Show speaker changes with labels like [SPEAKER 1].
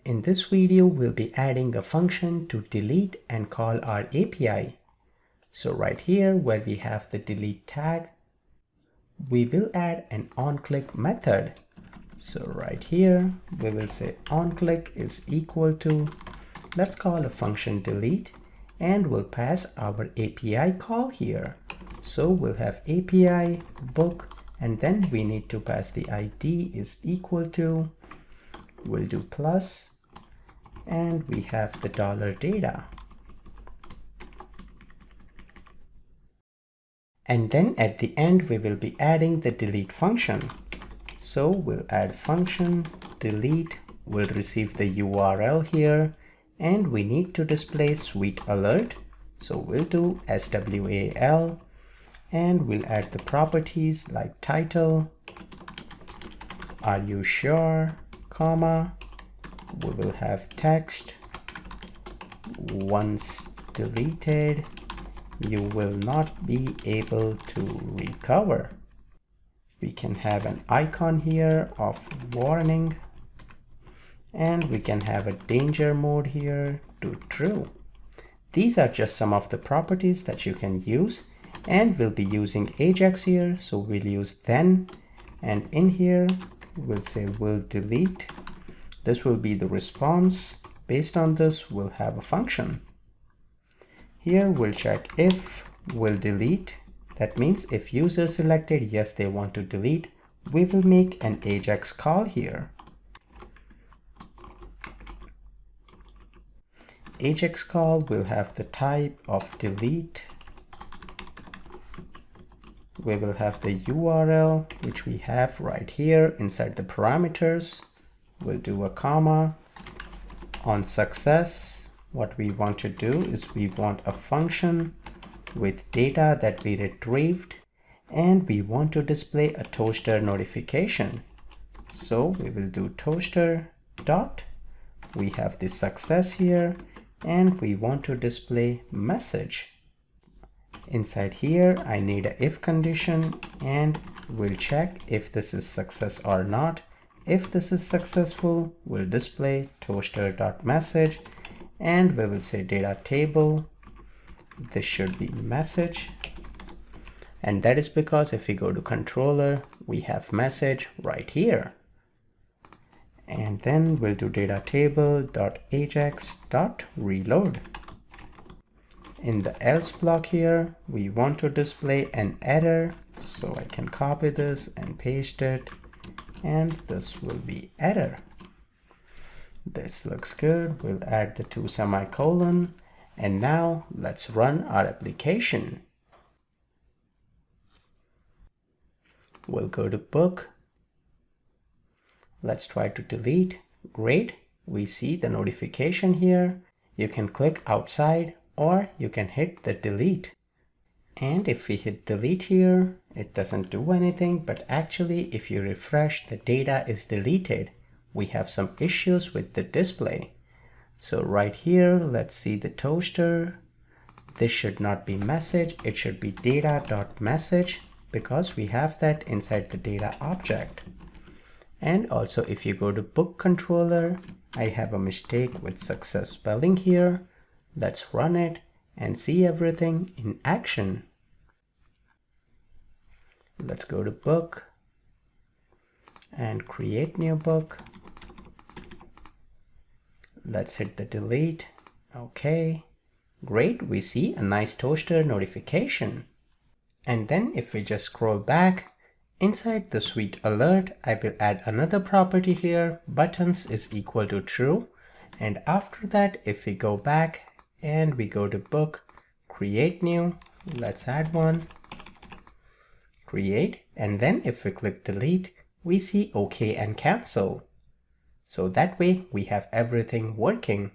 [SPEAKER 1] In this video, we'll be adding a function to delete and call our API. So right here where we have the delete tag, we will add an onClick method. So right here, we will say onClick is equal to, let's call a function delete, and we'll pass our API call here. So we'll have API book, and then we need to pass the ID is equal to, we'll do plus, and we have the $data. And then at the end, we will be adding the delete function. So we'll add function delete, we'll receive the URL here, and we need to display suite alert. So we'll do SWAL, and we'll add the properties like title, are you sure, comma, we will have text, once deleted, you will not be able to recover. We can have an icon here of warning, and we can have a danger mode here to true. These are just some of the properties that you can use, and we'll be using Ajax here, so we'll use then, and in here we'll say we'll delete. This will be the response. Based on this, we'll have a function. Here we'll check if will delete. That means if user selected yes, they want to delete, we will make an Ajax call here. Ajax call will have the type of delete. We will have the URL, which we have right here inside the parameters. We'll do a comma. On success, what we want to do is we want a function with data that we retrieved, and we want to display a toaster notification. So we will do toaster dot. We have the success here, and we want to display message. Inside here, I need a if condition, and we'll check if this is success or not. If this is successful, we'll display toaster.message, and we will say data table. This should be message. And that is because if we go to controller, we have message right here. And then we'll do data table.ajax.reload. In the else block here, we want to display an error. So I can copy this and paste it. And this will be error. This looks good. We'll add the 2 semicolon, and now let's run our application. We'll go to book. Let's try to delete. Great. We see the notification here. You can click outside, or you can hit the delete. And if we hit delete here, it doesn't do anything, but actually if you refresh, the data is deleted. We have some issues with the display. So right here, let's see the toaster. This should not be message, it should be data.message, because we have that inside the data object. And also if you go to book controller, I have a mistake with success spelling here. Let's run it and see everything in action. Let's go to book and create new book. Let's hit the delete. Okay, great. We see a nice toaster notification. And then if we just scroll back, inside the suite alert, I will add another property here. Buttons is equal to true. And after that, if we go back and we go to book, create new, let's add one, create, and then if we click delete, we see OK and cancel. So that way we have everything working.